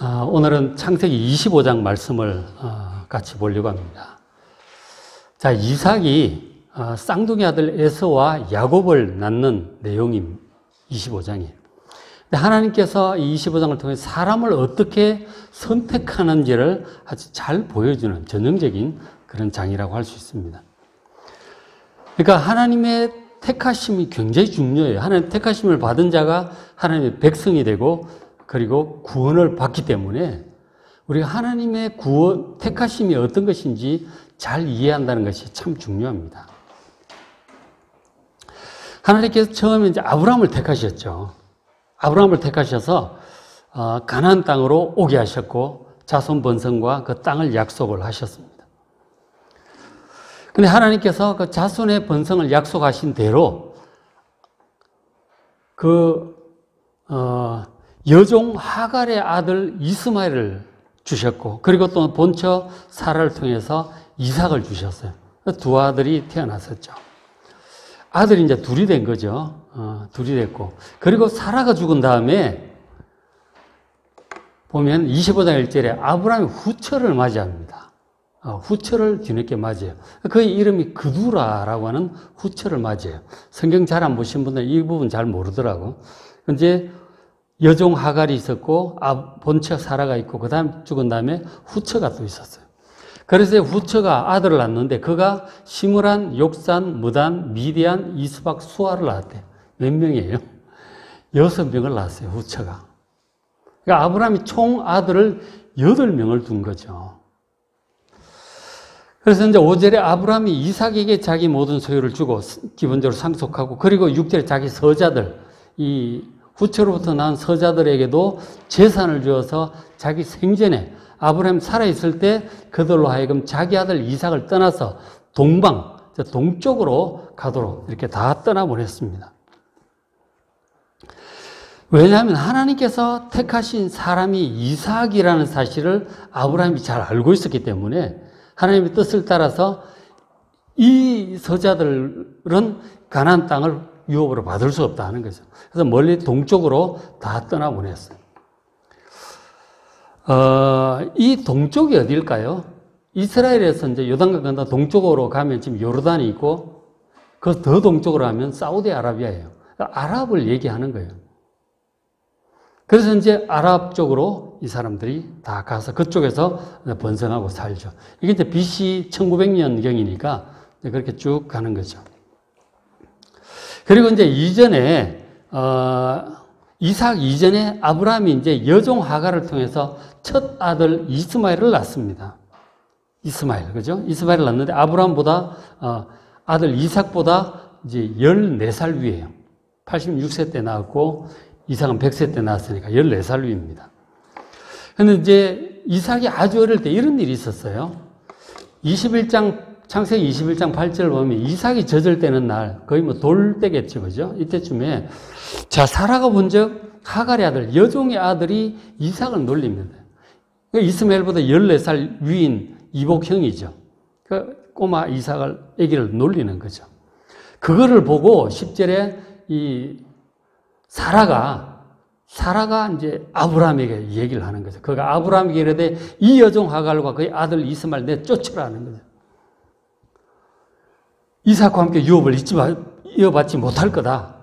오늘은 창세기 25장 말씀을 같이 보려고 합니다. 자, 이삭이 쌍둥이 아들 에서와 야곱을 낳는 내용이 25장이에요. 하나님께서 이 25장을 통해 사람을 어떻게 선택하는지를 아주 잘 보여주는 전형적인 그런 장이라고 할 수 있습니다. 그러니까 하나님의 택하심이 굉장히 중요해요. 하나님 택하심을 받은 자가 하나님의 백성이 되고 그리고 구원을 받기 때문에 우리가 하나님의 택하심이 어떤 것인지 잘 이해한다는 것이 참 중요합니다. 하나님께서 처음에 이제 아브라함을 택하셨죠. 아브라함을 택하셔서 가나안 땅으로 오게 하셨고 자손 번성과 그 땅을 약속을 하셨습니다. 근데 하나님께서 그 자손의 번성을 약속하신 대로 여종 하갈의 아들 이스마엘을 주셨고 그리고 또 본처 사라를 통해서 이삭을 주셨어요. 두 아들이 태어났었죠. 아들이 이제 둘이 된 거죠. 둘이 됐고 그리고 사라가 죽은 다음에 보면 25장 1절에 아브라함이 후처를 맞이합니다. 후처를 뒤늦게 맞이해요. 그의 이름이 그두라라고 하는 후처를 맞이해요. 성경 잘 안 보신 분들 이 부분 잘 모르더라고. 이제 여종 하갈이 있었고 본처 사라가 있고 그 다음 죽은 다음에 후처가 또 있었어요. 그래서 후처가 아들을 낳는데 그가 시므란, 욕산, 무단, 미디안, 이스박, 수아를 낳았대요. 몇 명이에요? 6명을 낳았어요. 후처가. 그러니까 아브라함이 총 아들을 8명을 둔 거죠. 그래서 이제 5절에 아브라함이 이삭에게 자기 모든 소유를 주고 기본적으로 상속하고 그리고 6절에 자기 서자들 이 후처로부터 난 서자들에게도 재산을 주어서 자기 생전에 아브라함 살아있을 때 그들로 하여금 자기 아들 이삭을 떠나서 동쪽으로 가도록 이렇게 다 떠나보냈습니다. 왜냐하면 하나님께서 택하신 사람이 이삭이라는 사실을 아브라함이 잘 알고 있었기 때문에 하나님의 뜻을 따라서 이 서자들은 가나안 땅을 유업으로 받을 수 없다 하는 거죠. 그래서 멀리 동쪽으로 다 떠나보냈어요. 이 동쪽이 어디일까요? 이스라엘에서 이제 요단강 건너 동쪽으로 가면 지금 요르단이 있고 그 더 동쪽으로 가면 사우디아라비아예요. 아랍을 얘기하는 거예요. 그래서 이제 아랍 쪽으로 이 사람들이 다 가서 그쪽에서 번성하고 살죠. 이게 이제 BC 1900년경이니까 그렇게 쭉 가는 거죠. 그리고 이제 이전에, 이삭 이전에 아브라함이 이제 여종 하갈을 통해서 첫 아들 이스마엘을 낳습니다. 이스마엘, 그죠? 이스마엘을 낳는데 아브라함보다, 아들 이삭보다 이제 14살 위에요. 86세 때 낳았고, 이삭은 100세 때 낳았으니까 14살 위입니다. 근데 이제 이삭이 아주 어릴 때 이런 일이 있었어요. 창세기 21장 8절 보면 이삭이 젖을 때는 날, 거의 뭐 돌 때겠죠, 그죠? 이때쯤에, 자, 사라가 본 적 하갈의 아들, 여종의 아들이 이삭을 놀립니다. 이스마엘보다 14살 위인 이복형이죠. 그 꼬마 이삭을, 아기를 놀리는 거죠. 그거를 보고 10절에 이 사라가 이제 아브라함에게 얘기를 하는 거죠. 그가 아브라함에게 이르되 이 여종 하갈과 그의 아들 이스마엘 내 쫓으라 하는 거죠. 이삭과 함께 유업을 이어받지 못할 거다.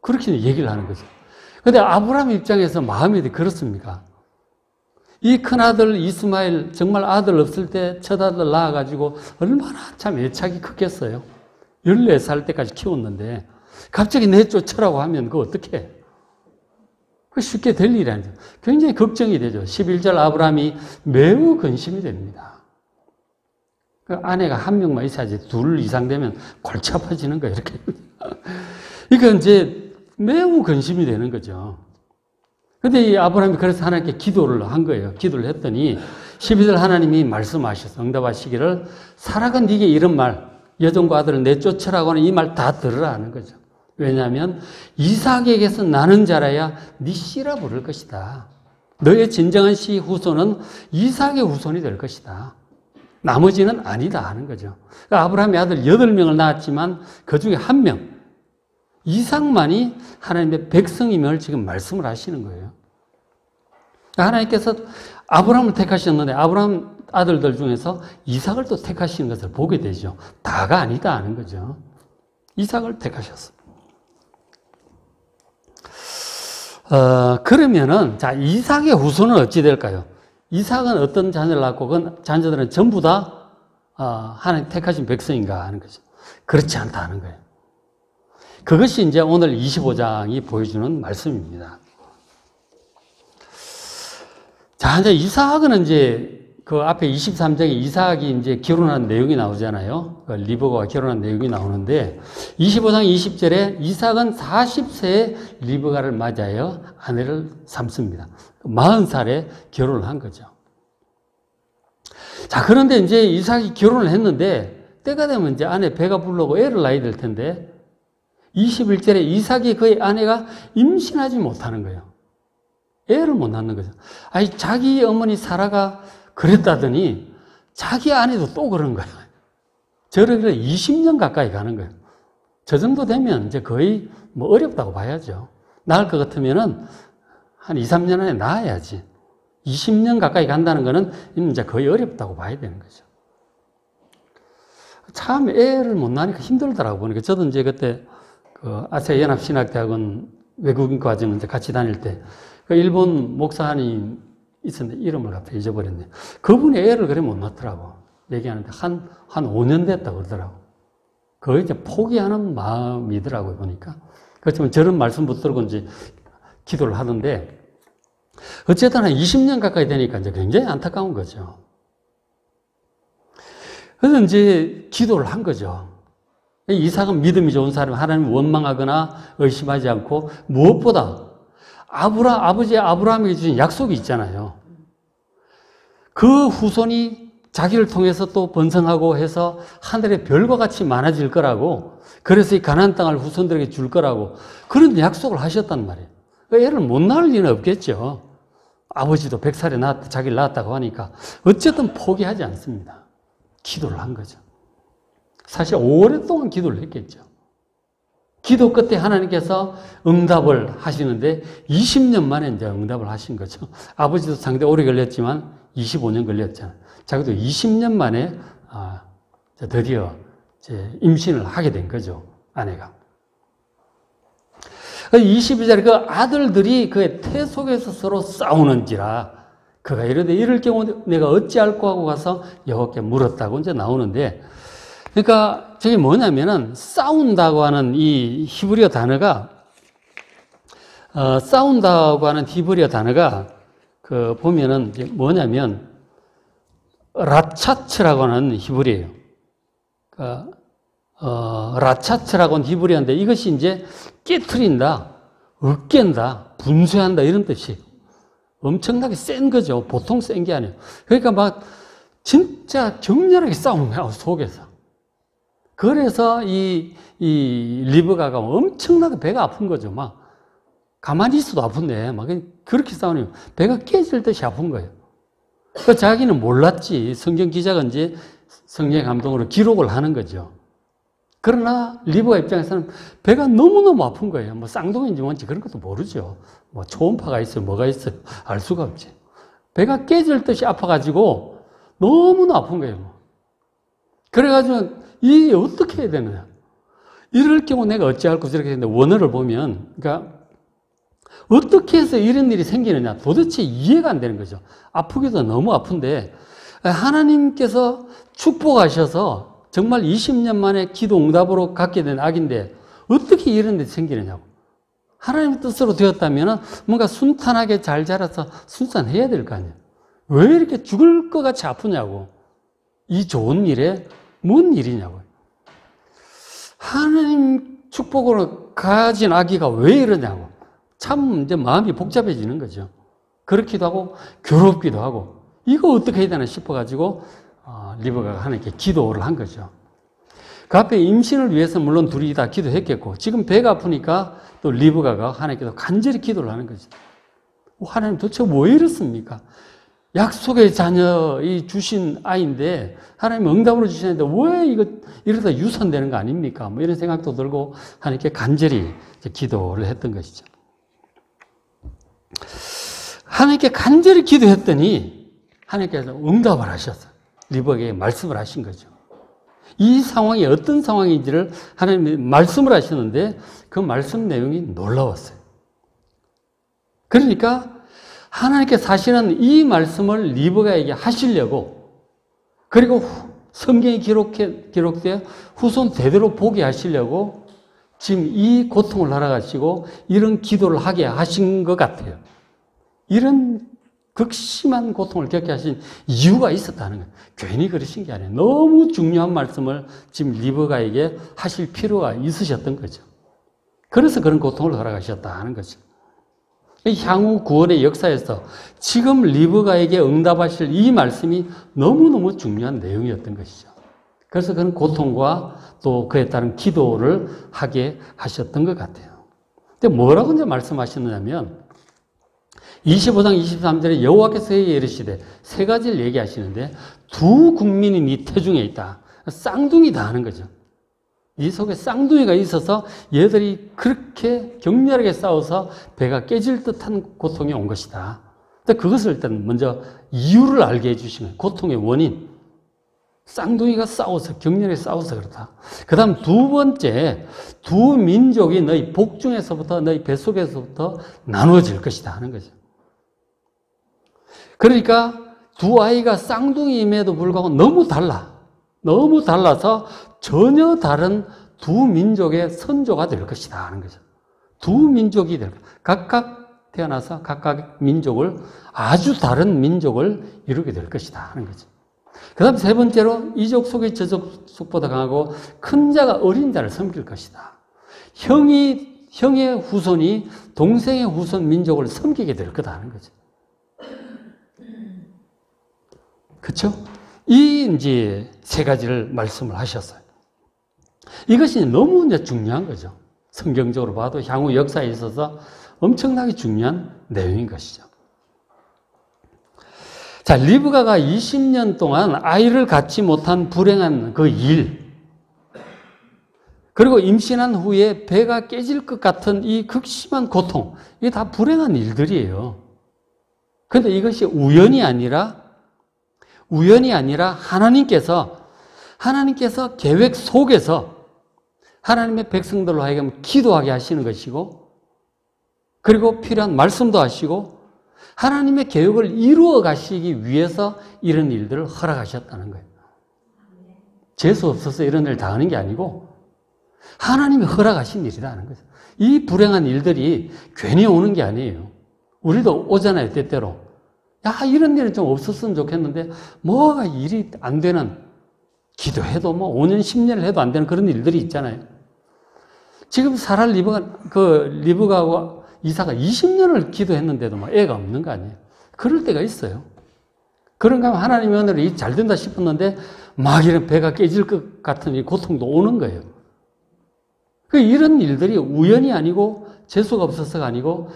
그렇게 얘기를 하는 거죠. 그런데 아브라함 입장에서 마음이 그렇습니까? 이 큰아들 이스마엘 정말 아들 없을 때 첫 아들 낳아가지고 얼마나 참 애착이 컸겠어요. 14살 때까지 키웠는데 갑자기 내쫓으라고 하면 그거 어떡해? 그 쉽게 될 일이 아니죠. 굉장히 걱정이 되죠. 11절 아브라함이 매우 근심이 됩니다. 그 아내가 한 명만 있어야지 둘 이상 되면 골치 아파지는 거예요. 이렇게. 그러니까 이제 매우 근심이 되는 거죠. 근데 이 아브라함이 그래서 하나님께 기도를 한 거예요. 기도를 했더니 12절 하나님이 말씀하셔서 응답하시기를 사라가 네게 이런 말 여종과 아들을 내쫓으라고 하는 이 말 다 들으라 하는 거죠. 왜냐하면 이삭에게서 나는 자라야 네 씨라 부를 것이다. 너의 진정한 씨 후손은 이삭의 후손이 될 것이다. 나머지는 아니다 하는 거죠. 그러니까 아브라함의 아들 8명을 낳았지만 그 중에 1명, 이삭만이 하나님의 백성임을 지금 말씀을 하시는 거예요. 하나님께서 아브라함을 택하셨는데 아브라함 아들들 중에서 이삭을 또 택하시는 것을 보게 되죠. 다가 아니다 하는 거죠. 이삭을 택하셨습니다. 그러면은 자 이삭의 후손은 어찌 될까요? 이삭은 어떤 자녀를 낳고 그 자녀들은 전부 다 하나님 택하신 백성인가 하는 거죠. 그렇지 않다 하는 거예요. 그것이 이제 오늘 25장이 보여주는 말씀입니다. 자, 이제 이삭은 이제 그 앞에 23장에 이삭이 이제 결혼한 내용이 나오잖아요. 리브가와 결혼한 내용이 나오는데 25장 20절에 이삭은 40세에 리브가를 맞이하여 아내를 삼습니다. 40살에 결혼을 한 거죠. 자, 그런데 이제 이삭이 결혼을 했는데 때가 되면 이제 아내 배가 불러고 애를 낳아야 될 텐데 21절에 이삭이 그의 아내가 임신하지 못하는 거예요. 애를 못 낳는 거죠. 아니, 자기 어머니 사라가 그랬다더니 자기 아내도 또 그런 거예요. 저를 20년 가까이 가는 거예요. 저 정도 되면 이제 거의 뭐 어렵다고 봐야죠. 낳을 것 같으면은 한 2, 3년 안에 낳아야지. 20년 가까이 간다는 거는 이제 거의 어렵다고 봐야 되는 거죠. 참 애를 못 낳으니까 힘들더라고 보니까 저도 이제 그때 그 아시아 연합신학대학원 외국인 과정 이제 같이 다닐 때 그 일본 목사님 있었는데 이름을 갑자기 잊어버렸네. 그분이 애를 그래 못 낳더라고. 얘기하는데 한 5년 됐다고 그러더라고. 거의 이제 포기하는 마음이더라고요, 보니까. 그렇지만 저런 말씀 붙들고 이제 기도를 하던데, 어쨌든 한 20년 가까이 되니까 이제 굉장히 안타까운 거죠. 그래서 이제 기도를 한 거죠. 이삭은 믿음이 좋은 사람, 하나님을 원망하거나 의심하지 않고 무엇보다 아버지 아브라함에게 주신 약속이 있잖아요. 그 후손이 자기를 통해서 또 번성하고 해서 하늘의 별과 같이 많아질 거라고, 그래서 이 가나안 땅을 후손들에게 줄 거라고 그런 약속을 하셨단 말이에요. 애를 못 낳을 리는 없겠죠. 아버지도 100살에 자기를 낳았다고 하니까 어쨌든 포기하지 않습니다. 기도를 한 거죠. 사실 오랫동안 기도를 했겠죠. 기도 끝에 하나님께서 응답을 하시는데 20년 만에 이제 응답을 하신 거죠. 아버지도 상당히 오래 걸렸지만 25년 걸렸잖아요. 자기도 20년 만에 드디어 이제 임신을 하게 된 거죠. 아내가. 22절에 그 아들들이 그의 태 속에서 서로 싸우는지라 그가 이르되 이럴 경우 내가 어찌할꼬 하고 가서 여호와께 물었다고 이제 나오는데, 그러니까 저게 뭐냐면은 싸운다고 하는 이 히브리어 단어가 그 보면은 이제 뭐냐면 라차츠라고 하는 히브리예요. 그러니까 라차츠라고 하는 히브리어인데 이것이 이제 깨트린다, 으깬다, 분쇄한다 이런 뜻이에요. 엄청나게 센 거죠. 보통 센 게 아니에요. 그러니까 막 진짜 격렬하게 싸우는 거야, 속에서. 그래서 이 리브가가 엄청나게 배가 아픈 거죠. 막 가만히 있어도 아픈데 막 그렇게 싸우면 배가 깨질 듯이 아픈 거예요. 그 자기는 몰랐지. 성경 기자가 이제 성령의 감동으로 기록을 하는 거죠. 그러나 리브가 입장에서는 배가 너무너무 아픈 거예요. 뭐 쌍둥이인지 뭔지 그런 것도 모르죠. 뭐 초음파가 있어요, 뭐가 있어요, 알 수가 없지. 배가 깨질 듯이 아파가지고 너무나 아픈 거예요. 그래가지고 이 어떻게 해야 되느냐. 이럴 경우 내가 어찌할꼬 저렇게 했는데 원어를 보면, 그러니까 어떻게 해서 이런 일이 생기느냐 도대체 이해가 안 되는 거죠. 아프기도 너무 아픈데 하나님께서 축복하셔서 정말 20년 만에 기도 응답으로 갖게 된 아기인데 어떻게 이런 일이 생기느냐고. 하나님의 뜻으로 되었다면 뭔가 순탄하게 잘 자라서 순산해야 될 거 아니에요. 왜 이렇게 죽을 것 같이 아프냐고. 이 좋은 일에 뭔 일이냐고요. 하나님 축복으로 가진 아기가 왜 이러냐고. 참 이제 마음이 복잡해지는 거죠. 그렇기도 하고 괴롭기도 하고 이거 어떻게 해야 되나 싶어가지고 리브가가 하나님께 기도를 한 거죠. 그 앞에 임신을 위해서 물론 둘이 다 기도했겠고 지금 배가 아프니까 또 리브가가 하나님께서 간절히 기도를 하는 거죠. 하나님 도대체 왜 이렇습니까? 약속의 자녀이 주신 아이인데 하나님 응답으로 주시는데 왜 이거 이러다 유산되는 거 아닙니까? 뭐 이런 생각도 들고 하나님께 간절히 기도를 했던 것이죠. 하나님께 간절히 기도했더니 하나님께서 응답을 하셨어요. 리브가에게 말씀을 하신 거죠. 이 상황이 어떤 상황인지를 하나님이 말씀을 하시는데 그 말씀 내용이 놀라웠어요. 그러니까 하나님께 사실은 이 말씀을 리브가에게 하시려고, 그리고 성경이 기록되어 후손 대대로 보게 하시려고 지금 이 고통을 알아가시고 이런 기도를 하게 하신 것 같아요. 이런 극심한 고통을 겪게 하신 이유가 있었다는 거예요. 괜히 그러신 게 아니에요. 너무 중요한 말씀을 지금 리브가에게 하실 필요가 있으셨던 거죠. 그래서 그런 고통을 허락하셨다는 거죠. 향후 구원의 역사에서 지금 리브가에게 응답하실 이 말씀이 너무너무 중요한 내용이었던 것이죠. 그래서 그런 고통과 또 그에 따른 기도를 하게 하셨던 것 같아요. 근데 뭐라고 이제 말씀하셨느냐면 25장 23절에 여호와께서 이르시되 세 가지를 얘기하시는데 두 국민이 네 태중에 있다. 쌍둥이다 하는 거죠. 이 속에 쌍둥이가 있어서 얘들이 그렇게 격렬하게 싸워서 배가 깨질 듯한 고통이 온 것이다. 근데 그것을 일단 먼저 이유를 알게 해주신 거예요. 고통의 원인. 쌍둥이가 싸워서, 격렬하게 싸워서 그렇다. 그 다음 두 번째, 두 민족이 너희 복중에서부터, 너희 뱃속에서부터 나누어질 것이다 하는 거죠. 그러니까 두 아이가 쌍둥이임에도 불구하고 너무 달라. 너무 달라서 전혀 다른 두 민족의 선조가 될 것이다 하는 거죠. 두 민족이 될 것이다. 각각 태어나서 각각 민족을, 아주 다른 민족을 이루게 될 것이다 하는 거죠. 그 다음 세 번째로 이족 속의 저족보다 강하고 큰 자가 어린 자를 섬길 것이다. 형의 후손이 동생의 후손 민족을 섬기게 될 거다 하는 거죠. 그렇죠? 이 이제 세 가지를 말씀을 하셨어요. 이것이 너무 이제 중요한 거죠. 성경적으로 봐도 향후 역사에 있어서 엄청나게 중요한 내용인 것이죠. 자, 리브가가 20년 동안 아이를 갖지 못한 불행한 그 일, 그리고 임신한 후에 배가 깨질 것 같은 이 극심한 고통, 이게 다 불행한 일들이에요. 그런데 이것이 우연이 아니라 하나님께서 계획 속에서 하나님의 백성들로 하여금 기도하게 하시는 것이고, 그리고 필요한 말씀도 하시고, 하나님의 계획을 이루어 가시기 위해서 이런 일들을 허락하셨다는 거예요. 재수 없어서 이런 일을 당하는 게 아니고 하나님이 허락하신 일이라는 거죠. 이 불행한 일들이 괜히 오는 게 아니에요. 우리도 오잖아요, 때때로. 야, 이런 일은 좀 없었으면 좋겠는데 뭐가 일이 안 되는, 기도해도 뭐 5년, 10년을 해도 안 되는 그런 일들이 있잖아요. 지금 사라 리브가하고 이사가 20년을 기도했는데도 막 애가 없는 거 아니에요. 그럴 때가 있어요. 그런가 하면 하나님의 은혜로 잘 된다 싶었는데 막 이런 배가 깨질 것 같은 이 고통도 오는 거예요. 이런 일들이 우연이 아니고 재수가 없어서가 아니고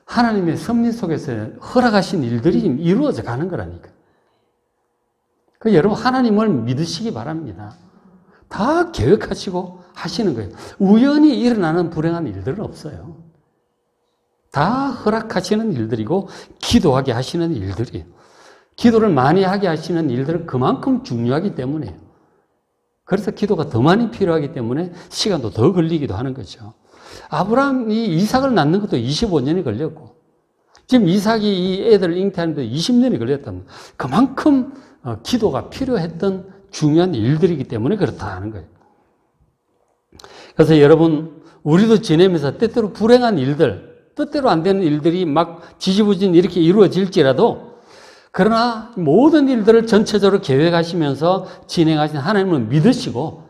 하나님의 섭리 속에서 허락하신 일들이 이루어져 가는 거라니까. 여러분 하나님을 믿으시기 바랍니다. 다 계획하시고 하시는 거예요. 우연히 일어나는 불행한 일들은 없어요. 다 허락하시는 일들이고 기도하게 하시는 일들이에요. 기도를 많이 하게 하시는 일들은 그만큼 중요하기 때문에요. 그래서 기도가 더 많이 필요하기 때문에 시간도 더 걸리기도 하는 거죠. 아브라함이 이삭을 낳는 것도 25년이 걸렸고 지금 이삭이 이 애들을 잉태하는데 20년이 걸렸다면 그만큼 기도가 필요했던 중요한 일들이기 때문에 그렇다는 거예요. 그래서 여러분 우리도 지내면서 때때로 불행한 일들, 뜻대로 안 되는 일들이 막 지지부진 이렇게 이루어질지라도 그러나 모든 일들을 전체적으로 계획하시면서 진행하신 하나님을 믿으시고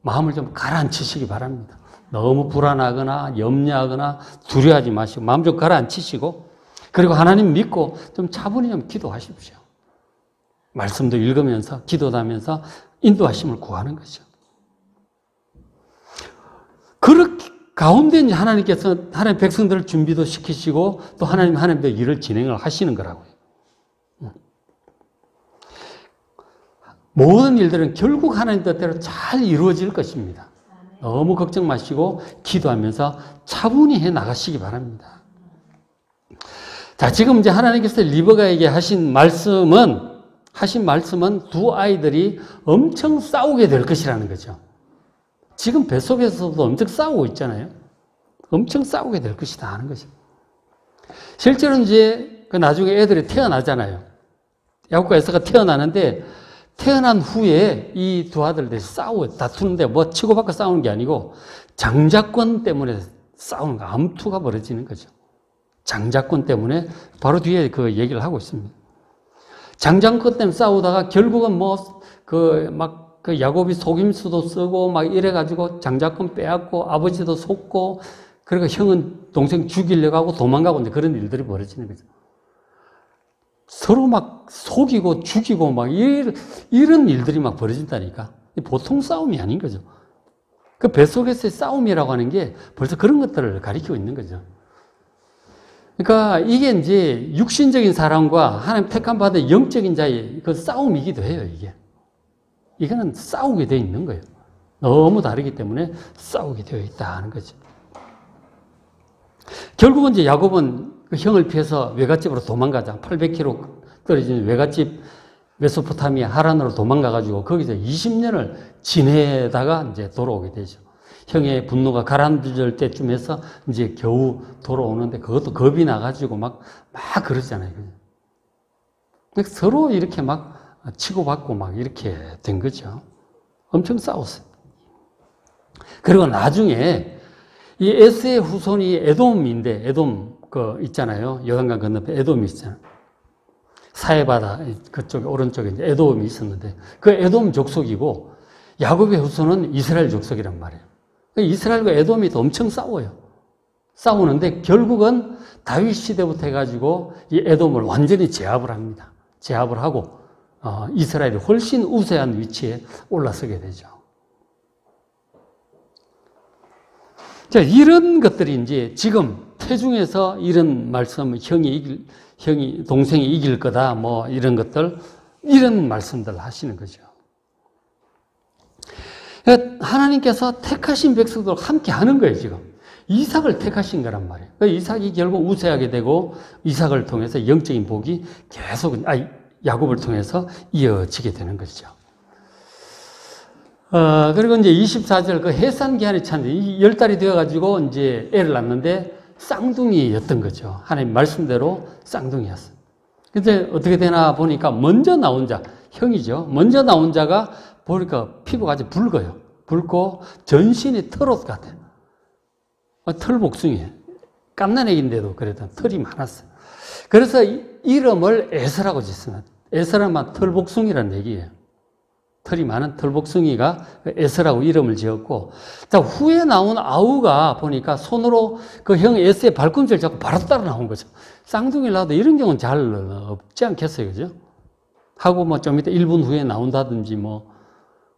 마음을 좀 가라앉히시기 바랍니다. 너무 불안하거나 염려하거나 두려워하지 마시고 마음 좀 가라앉히시고 그리고 하나님 믿고 좀 차분히 좀 기도하십시오. 말씀도 읽으면서 기도도 하면서 인도하심을 구하는 거죠. 그렇게 가운데 이제 하나님께서 하나님 백성들을 준비도 시키시고 또 하나님도 일을 진행을 하시는 거라고요. 모든 일들은 결국 하나님 뜻대로 잘 이루어질 것입니다. 너무 걱정 마시고 기도하면서 차분히 해 나가시기 바랍니다. 자, 지금 이제 하나님께서 리브가에게 하신 말씀은 두 아이들이 엄청 싸우게 될 것이라는 거죠. 지금 뱃속에서도 엄청 싸우고 있잖아요. 엄청 싸우게 될 것이다 하는 거죠. 실제로는 이제 그 나중에 애들이 태어나잖아요. 야곱과 에서가 태어나는데 태어난 후에 이 두 아들들이 다투는데 뭐 치고받고 싸우는 게 아니고 장자권 때문에 싸우는 거, 암투가 벌어지는 거죠. 장자권 때문에 바로 뒤에 그 얘기를 하고 있습니다. 장자권 때문에 싸우다가 결국은 그 야곱이 속임수도 쓰고 막 이래가지고 장자권 빼앗고 아버지도 속고 그러니까 형은 동생 죽이려고 하고 도망가고 이제 그런 일들이 벌어지는 거죠. 서로 막 속이고 죽이고 막 이런 일들이 막 벌어진다니까. 보통 싸움이 아닌 거죠. 그 뱃속에서의 싸움이라고 하는 게 벌써 그런 것들을 가리키고 있는 거죠. 그러니까 이게 이제 육신적인 사람과 하나님 택함 받은 영적인 자의 그 싸움이기도 해요, 이게. 이거는 싸우게 되어 있는 거예요. 너무 다르기 때문에 싸우게 되어 있다 하는 거죠. 결국은 이제 야곱은 그 형을 피해서 외갓집으로 도망가자. 800km 떨어진 외갓집 메소포타미아 하란으로 도망가가지고 거기서 20년을 지내다가 이제 돌아오게 되죠. 형의 분노가 가라앉을 때쯤 해서 이제 겨우 돌아오는데 그것도 겁이 나가지고 막 그러잖아요. 서로 이렇게 막 치고받고 막 이렇게 된 거죠. 엄청 싸웠어요. 그리고 나중에 이 에스의 후손이 에돔인데, 에돔 있잖아요. 요단강 건너편 에돔이 있잖아요. 사해바다 그쪽에 오른쪽에 이제 에돔이 있었는데 그 에돔 족속이고 야곱의 후손은 이스라엘 족속이란 말이에요. 이스라엘과 에돔이 또 엄청 싸워요. 싸우는데 결국은 다윗 시대부터 해가지고 이 에돔을 완전히 제압을 합니다. 제압을 하고 이스라엘이 훨씬 우세한 위치에 올라서게 되죠. 자, 이런 것들이 이제 지금 태중에서 이런 말씀, 동생이 이길 거다, 뭐 이런 것들, 이런 말씀들 하시는 거죠. 하나님께서 택하신 백성들 함께 하는 거예요, 지금. 이삭을 택하신 거란 말이에요. 이삭이 결국 우세하게 되고 이삭을 통해서 영적인 복이 계속, 야곱을 통해서 이어지게 되는 것이죠. 그리고 이제 24절 그 해산 기한이 찬데 10달이 되어가지고 이제 애를 낳는데 쌍둥이였던 거죠. 하나님 말씀대로 쌍둥이였어요. 근데 어떻게 되나 보니까 먼저 나온 자, 형이죠. 먼저 나온 자가 보니까 피부가 아주 붉어요. 붉고 전신이 털옷 같아요. 털복숭이에요. 깜난애기인데도 그래도 털이 많았어요. 그래서 이름을 에서라고 짓습니다. 에서라면 털복숭이라는 얘기예요. 털이 많은 털복숭이가 에서라고 이름을 지었고, 자, 후에 나온 아우가 보니까 손으로 그 형 에서의 발꿈치를 잡고 바로 따라 나온 거죠. 쌍둥이를 낳아도 이런 경우는 잘 없지 않겠어요, 그죠? 하고 뭐 좀 이따 1분 후에 나온다든지 뭐,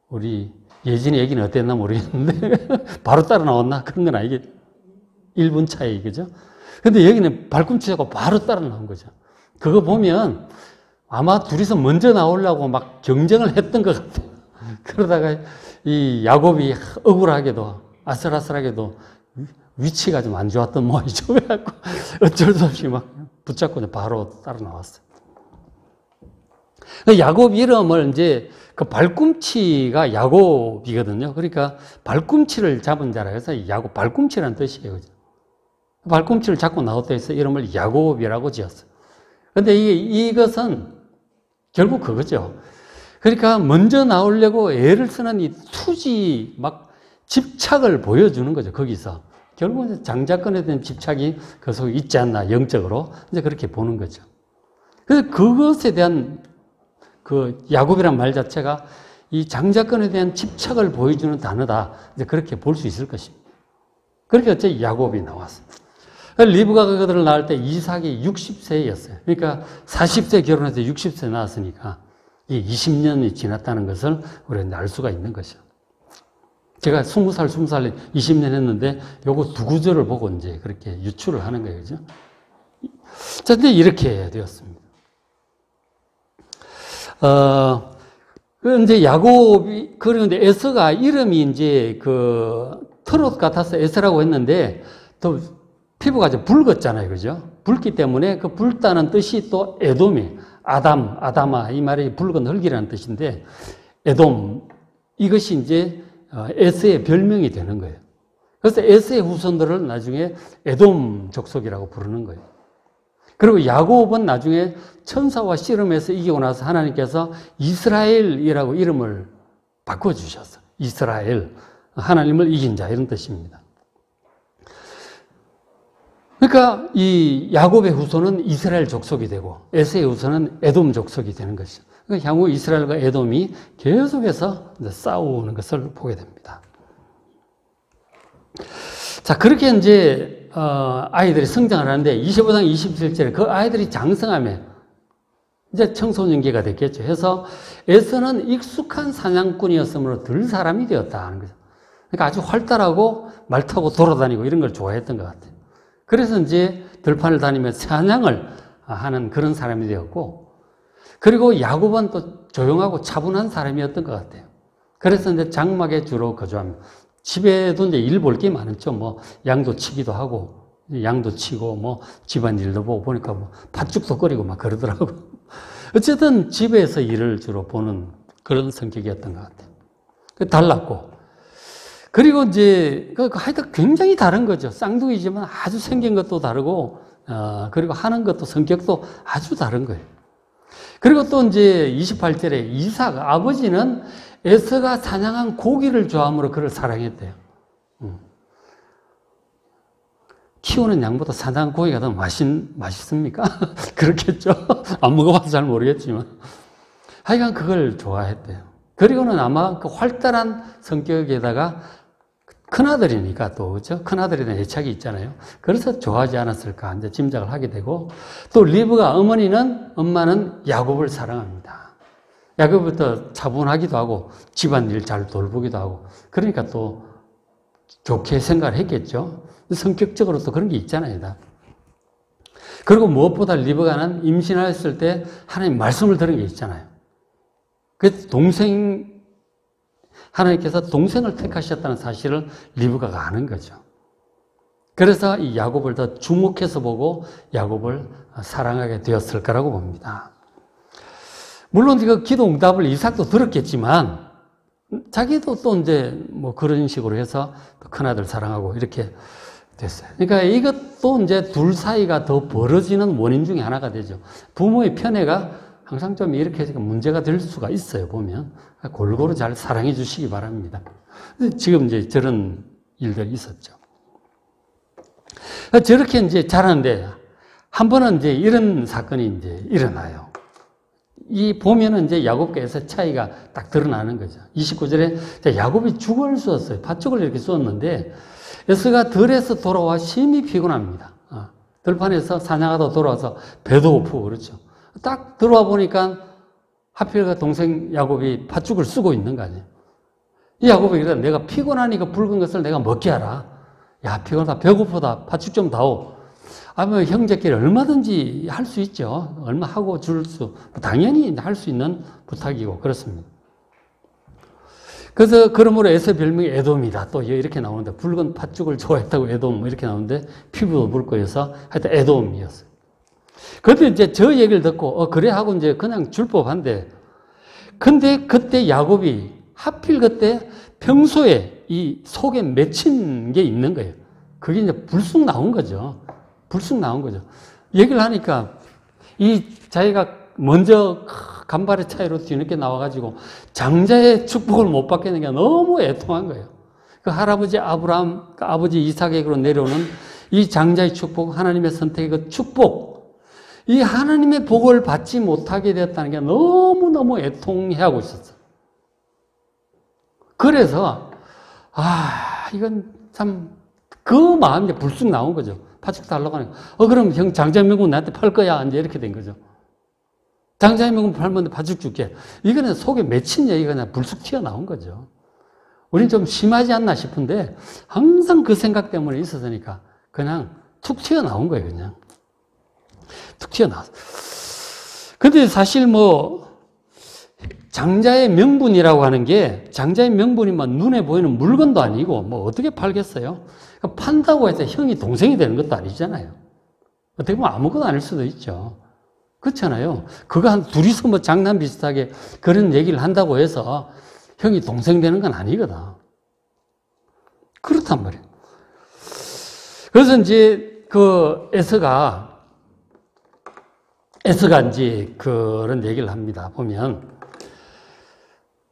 우리 예진이 얘기는 어땠나 모르겠는데, 바로 따라 나왔나? 그런 건 아니겠죠. 1분 차이, 그죠? 근데 여기는 발꿈치 잡고 바로 따라 나온 거죠. 그거 보면 아마 둘이서 먼저 나오려고 막 경쟁을 했던 것 같아요. 그러다가 이 야곱이 억울하게도 아슬아슬하게도 위치가 좀 안 좋았던 모양이죠. 그래갖고 어쩔 수 없이 막 붙잡고 바로 따라 나왔어요. 야곱 이름을 이제 그 발꿈치가 야곱이거든요. 그러니까 발꿈치를 잡은 자라 해서 야곱 발꿈치라는 뜻이에요. 그죠? 발꿈치를 잡고 나왔다 해서 이름을 야곱이라고 지었어요. 근데 이것은 결국 그거죠. 그러니까 먼저 나오려고 애를 쓰는 이 투지 막 집착을 보여주는 거죠. 거기서. 결국은 장자권에 대한 집착이 그 속에 있지 않나, 영적으로. 이제 그렇게 보는 거죠. 그래서 그것에 대한 그 야곱이란 말 자체가 이 장자권에 대한 집착을 보여주는 단어다. 이제 그렇게 볼 수 있을 것입니다. 그렇게 어째 야곱이 나왔습니다. 리브가 그들을 낳을 때 이삭이 60세였어요. 그러니까 40세 결혼해서 60세 낳았으니까 이 20년이 지났다는 것을 우리가 알 수가 있는 것이죠. 제가 20살, 20년 했는데 요거 두 구절을 보고 이제 그렇게 유추를 하는 거예요. 그죠? 자, 근데 이렇게 되었습니다. 이제 야곱이, 그런데 에서가 이름이 이제 털옷 같아서 에서라고 했는데 또 피부가 좀 붉었잖아요. 그죠? 붉기 때문에 그 붉다는 뜻이 또 에돔이, 아다마, 이 말이 붉은 흙이라는 뜻인데, 에돔, 이것이 이제 에서의 별명이 되는 거예요. 그래서 에서의 후손들을 나중에 에돔 족속이라고 부르는 거예요. 그리고 야곱은 나중에 천사와 씨름해서 이기고 나서 하나님께서 이스라엘이라고 이름을 바꿔주셨어요. 이스라엘, 하나님을 이긴 자, 이런 뜻입니다. 그러니까 이 야곱의 후손은 이스라엘 족속이 되고 에서의 후손은 에돔 족속이 되는 것이죠. 그러니까 향후 이스라엘과 에돔이 계속해서 싸우는 것을 보게 됩니다. 자, 그렇게 이제 아이들이 성장을 하는데 25장 27절에 그 아이들이 장성하며 이제 청소년기가 됐겠죠. 해서 에서는 익숙한 사냥꾼이었으므로 들 사람이 되었다 하는 거죠. 그러니까 아주 활달하고 말 타고 돌아다니고 이런 걸 좋아했던 것 같아요. 그래서 이제 들판을 다니며 사냥을 하는 그런 사람이 되었고, 그리고 야곱은 또 조용하고 차분한 사람이었던 것 같아요. 그래서 이제 장막에 주로 거주합니다. 집에도 이제 일 볼 게 많았죠. 뭐 양도 치기도 하고, 양도 치고, 뭐 집안 일도 보고 보니까 뭐 팥죽도 끓이고 막 그러더라고요. 어쨌든 집에서 일을 주로 보는 그런 성격이었던 것 같아요. 달랐고. 그리고 이제, 하여튼 굉장히 다른 거죠. 쌍둥이지만 아주 생긴 것도 다르고, 그리고 하는 것도 성격도 아주 다른 거예요. 그리고 또 이제 28절에 이삭, 아버지는 에서가 사냥한 고기를 좋아함으로 그를 사랑했대요. 키우는 양보다 사냥한 고기가 더 맛있습니까? 그렇겠죠? 안 먹어봐서 잘 모르겠지만. 하여간 그걸 좋아했대요. 그리고는 아마 그 활달한 성격에다가 큰아들이니까 또, 그죠? 큰아들에 대한 애착이 있잖아요. 그래서 좋아하지 않았을까, 이제 짐작을 하게 되고, 또 리브가 엄마는 야곱을 사랑합니다. 야곱부터 차분하기도 하고, 집안일 잘 돌보기도 하고, 그러니까 또 좋게 생각을 했겠죠. 성격적으로 또 그런 게 있잖아요. 다. 그리고 무엇보다 리브가는 임신했을 때 하나님 말씀을 들은 게 있잖아요. 그 하나님께서 동생을 택하셨다는 사실을 리브가가 아는 거죠. 그래서 이 야곱을 더 주목해서 보고 야곱을 사랑하게 되었을 거라고 봅니다. 물론 그 기도 응답을 이삭도 들었겠지만 자기도 또 이제 뭐 그런 식으로 해서 큰아들 사랑하고 이렇게 됐어요. 그러니까 이것도 이제 둘 사이가 더 벌어지는 원인 중에 하나가 되죠. 부모의 편애가 항상 좀 이렇게 문제가 될 수가 있어요, 보면. 골고루 잘 사랑해 주시기 바랍니다. 지금 이제 저런 일들이 있었죠. 저렇게 이제 자라는데, 한 번은 이제 이런 사건이 이제 일어나요. 이 보면은 이제 야곱과 에서 차이가 딱 드러나는 거죠. 29절에 야곱이 죽을 쑤었어요. 팥죽을 이렇게 쑤었는데, 에서가 들에서 돌아와 심히 피곤합니다. 들판에서 사냥하다 돌아와서 배도 고프고 그렇죠. 딱 들어와 보니까 하필 그 동생 야곱이 팥죽을 쓰고 있는 거 아니에요. 이 야곱이 그래, 내가 피곤하니까 붉은 것을 내가 먹게 하라. 야, 피곤하다, 배고프다, 팥죽 좀 다오. 아니면 형제끼리 얼마든지 할 수 있죠. 얼마 하고 줄 수, 당연히 할 수 있는 부탁이고 그렇습니다. 그래서 그러므로 에서 별명이 에돔이다. 또 이렇게 나오는데, 붉은 팥죽을 좋아했다고 에돔 이렇게 나오는데, 피부도 붉고해서 하여튼 에돔이었어요. 그때 이제 저 얘기를 듣고, 그래 하고 이제 그냥 줄 법한데, 근데 그때 야곱이 하필 그때 평소에 이 속에 맺힌 게 있는 거예요. 그게 이제 불쑥 나온 거죠. 불쑥 나온 거죠. 얘기를 하니까 이 자기가 먼저 간발의 차이로 뒤늦게 나와가지고 장자의 축복을 못 받겠는 게 너무 애통한 거예요. 그 할아버지 아브라함, 그 아버지 이삭에게로 내려오는 이 장자의 축복, 하나님의 선택의 그 축복, 이 하나님의 복을 받지 못하게 되었다는 게 너무너무 애통해하고 있었어요. 그래서 이건 참 그 마음이 불쑥 나온 거죠. 팥죽 달라고 하니까 그럼 형 장자의 명분 나한테 팔 거야. 이제 이렇게 된 거죠. 장자의 명분 팔면 팥죽 줄게. 이거는 속에 맺힌 얘기가 그냥 불쑥 튀어나온 거죠. 우린 좀 심하지 않나 싶은데 항상 그 생각 때문에 있었으니까 그냥 툭 튀어나온 거예요. 그냥 툭 튀어나왔어. 근데 사실 뭐 장자의 명분이라고 하는 게, 장자의 명분이 막 눈에 보이는 물건도 아니고 뭐 어떻게 팔겠어요? 판다고 해서 형이 동생이 되는 것도 아니잖아요. 어떻게 보면 아무것도 아닐 수도 있죠. 그렇잖아요. 그거 한 둘이서 뭐 장난 비슷하게 그런 얘기를 한다고 해서 형이 동생 되는 건 아니거든. 그렇단 말이에요. 그래서 이제 그 에서가 이제 그런 얘기를 합니다. 보면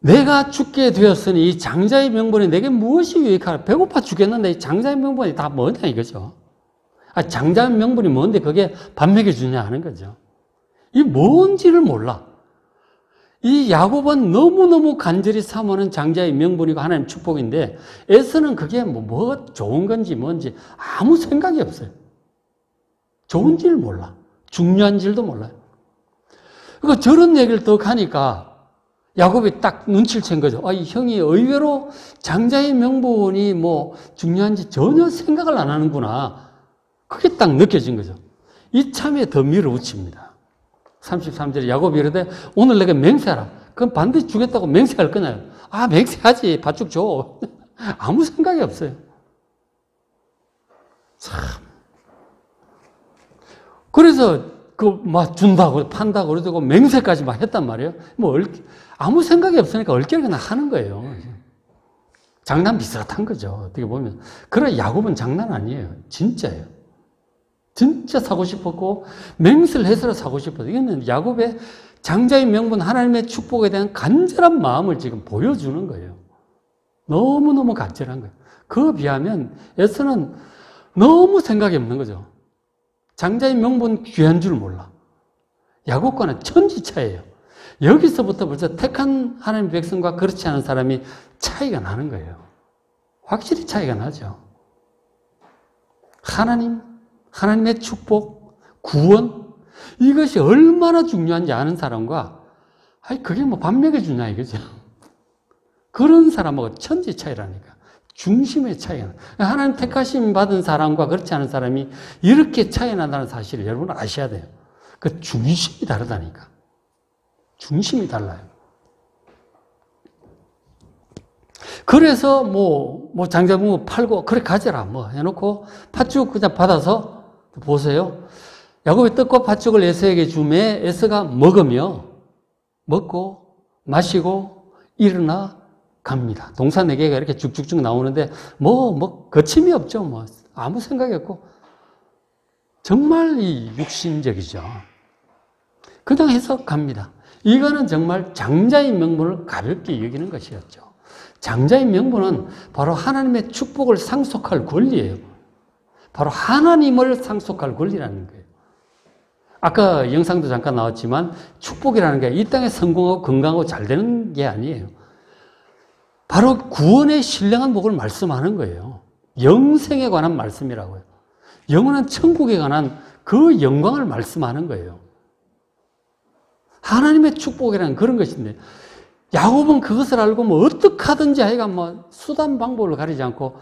내가 죽게 되었으니 이 장자의 명분이 내게 무엇이 유익하나? 배고파 죽겠는데 이 장자의 명분이 다 뭐냐 이거죠. 장자의 명분이 뭔데 그게 밥 먹여주냐 하는 거죠. 이 뭔지를 몰라. 이 야곱은 너무너무 간절히 사모하는 장자의 명분이고 하나님 축복인데 에서는 그게 뭐 좋은 건지 뭔지 아무 생각이 없어요. 좋은지를 몰라. 중요한 줄도 몰라요. 그러니까 저런 얘기를 더 하니까 야곱이 딱 눈치를 챈 거죠. 이 형이 의외로 장자의 명분이 뭐 중요한지 전혀 생각을 안 하는구나. 그게 딱 느껴진 거죠. 이참에 더 밀어붙입니다. 33절에 야곱이 이르되 오늘 내가 맹세하라. 그럼 반드시 주겠다고 맹세할 거냐요. 맹세하지. 밭죽 줘. 아무 생각이 없어요. 참. 그래서 막 준다고 판다고 그러고 맹세까지 막 했단 말이에요. 아무 생각이 없으니까 얼결에 그냥 하는 거예요. 장난 비슷한 거죠. 어떻게 보면. 그러나 야곱은 장난 아니에요. 진짜예요. 진짜 사고 싶었고 맹세를 해서 사고 싶었어요. 이거는 야곱의 장자의 명분 하나님의 축복에 대한 간절한 마음을 지금 보여주는 거예요. 너무너무 간절한 거예요. 그에 비하면 에서는 너무 생각이 없는 거죠. 장자의 명분 귀한 줄 몰라. 야곱과는 천지차이에요. 여기서부터 벌써 택한 하나님의 백성과 그렇지 않은 사람이 차이가 나는 거예요. 확실히 차이가 나죠. 하나님의 축복, 구원, 이것이 얼마나 중요한지 아는 사람과, 그게 뭐 밥 먹여주냐, 이거죠. 그런 사람하고 천지 차이라니까. 중심의 차이가 나. 하나님 택하심 받은 사람과 그렇지 않은 사람이 이렇게 차이 난다는 사실을 여러분 아셔야 돼요. 그 중심이 다르다니까. 중심이 달라요. 그래서 장자부 팔고, 그래, 가져라, 해놓고 팥죽 그냥 받아서, 보세요. 야곱이 떡과 팥죽을 에서에게 주매 에서가 먹고, 마시고, 일어나 갑니다. 동사 4개가 이렇게 쭉쭉쭉 나오는데, 거침이 없죠. 아무 생각이 없고, 정말 육신적이죠. 그냥 해서 갑니다. 이거는 정말 장자의 명분을 가볍게 여기는 것이었죠. 장자의 명분은 바로 하나님의 축복을 상속할 권리예요. 바로 하나님을 상속할 권리라는 거예요. 아까 영상도 잠깐 나왔지만 축복이라는 게 이 땅에 성공하고 건강하고 잘 되는 게 아니에요. 바로 구원의 신령한 복을 말씀하는 거예요. 영생에 관한 말씀이라고요. 영원한 천국에 관한 그 영광을 말씀하는 거예요. 하나님의 축복이라는 그런 것인데 야곱은 그것을 알고 어떻게 하든지 하여간 수단 방법을 가리지 않고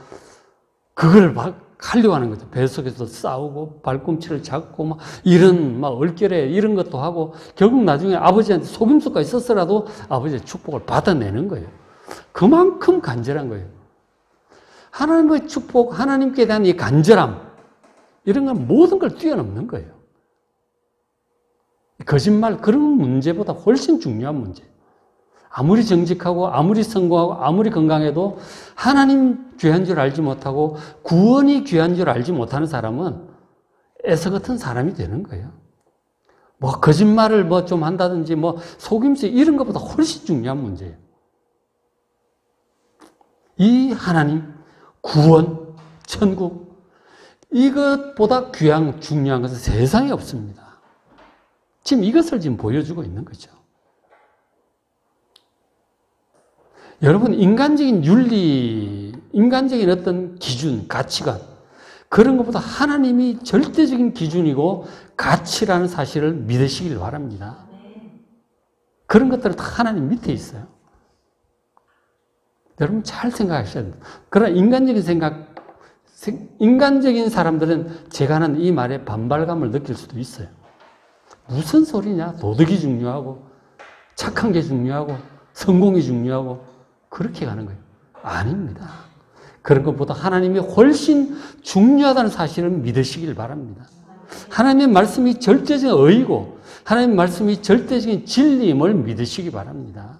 그걸 하려고 하는 거죠. 배 속에서 싸우고 발꿈치를 잡고 이런 얼결에 이런 것도 하고 결국 나중에 아버지한테 속임수까지 썼더라도 아버지의 축복을 받아내는 거예요. 그만큼 간절한 거예요. 하나님의 축복, 하나님께 대한 이 간절함 이런 건 모든 걸 뛰어넘는 거예요. 거짓말 그런 문제보다 훨씬 중요한 문제. 아무리 정직하고 아무리 성공하고 아무리 건강해도 하나님 귀한 줄 알지 못하고 구원이 귀한 줄 알지 못하는 사람은 에서 같은 사람이 되는 거예요. 거짓말을 좀 한다든지 속임수 이런 것보다 훨씬 중요한 문제예요. 이 하나님, 구원, 천국 이것보다 중요한 것은 세상에 없습니다. 지금 이것을 지금 보여주고 있는 거죠. 여러분, 인간적인 윤리, 인간적인 어떤 기준, 가치관, 그런 것보다 하나님이 절대적인 기준이고 가치라는 사실을 믿으시길 바랍니다. 그런 것들은 다 하나님 밑에 있어요. 여러분 잘 생각하셔야 돼요. 그러나 인간적인 사람들은 제가 하는 이 말에 반발감을 느낄 수도 있어요. 무슨 소리냐? 도덕이 중요하고, 착한 게 중요하고, 성공이 중요하고, 그렇게 가는 거예요. 아닙니다. 그런 것보다 하나님이 훨씬 중요하다는 사실을 믿으시길 바랍니다. 하나님의 말씀이 절대적인 의이고 하나님의 말씀이 절대적인 진리임을 믿으시기 바랍니다.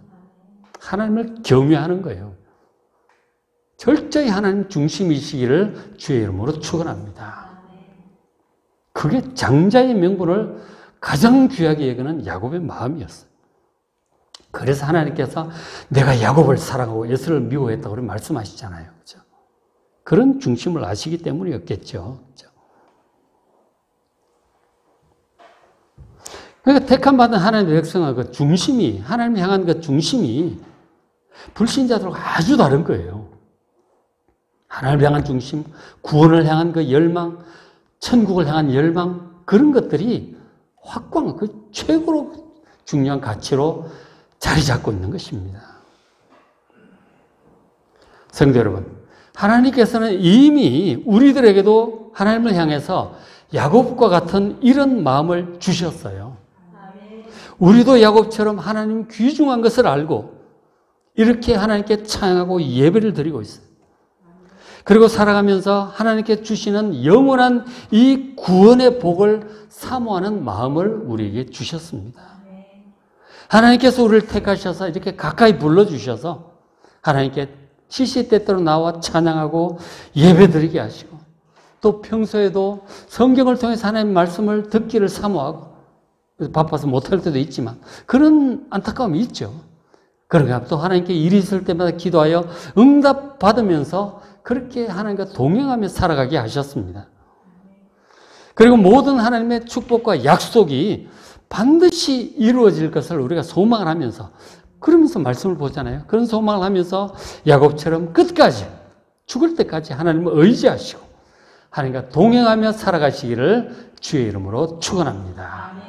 하나님을 경외하는 거예요. 철저히 하나님 중심이시기를 주의 이름으로 축원합니다. 그게 장자의 명분을 가장 귀하게 여기는 야곱의 마음이었어요. 그래서 하나님께서 내가 야곱을 사랑하고 에서를 미워했다고 말씀하시잖아요. 그렇죠? 그런 중심을 아시기 때문이었겠죠. 그렇죠? 그러니까 택함받은 하나님의 백성의 그 중심이, 하나님 향한 그 중심이 불신자들과 아주 다른 거예요. 하나님을 향한 중심, 구원을 향한 그 열망, 천국을 향한 열망, 그런 것들이 확고한 그 최고로 중요한 가치로 자리 잡고 있는 것입니다. 성도 여러분, 하나님께서는 이미 우리들에게도 하나님을 향해서 야곱과 같은 이런 마음을 주셨어요. 우리도 야곱처럼 하나님 귀중한 것을 알고 이렇게 하나님께 찬양하고 예배를 드리고 있어요. 그리고 살아가면서 하나님께 주시는 영원한 이 구원의 복을 사모하는 마음을 우리에게 주셨습니다. 하나님께서 우리를 택하셔서 이렇게 가까이 불러주셔서 하나님께 시시때때로 나와 찬양하고 예배드리게 하시고 또 평소에도 성경을 통해서 하나님의 말씀을 듣기를 사모하고 바빠서 못할 때도 있지만 그런 안타까움이 있죠. 그러니까 또 하나님께 일이 있을 때마다 기도하여 응답 받으면서 그렇게 하나님과 동행하며 살아가게 하셨습니다. 그리고 모든 하나님의 축복과 약속이 반드시 이루어질 것을 우리가 소망을 하면서 그러면서 말씀을 보잖아요. 그런 소망을 하면서 야곱처럼 끝까지 죽을 때까지 하나님을 의지하시고 하나님과 동행하며 살아가시기를 주의 이름으로 축원합니다.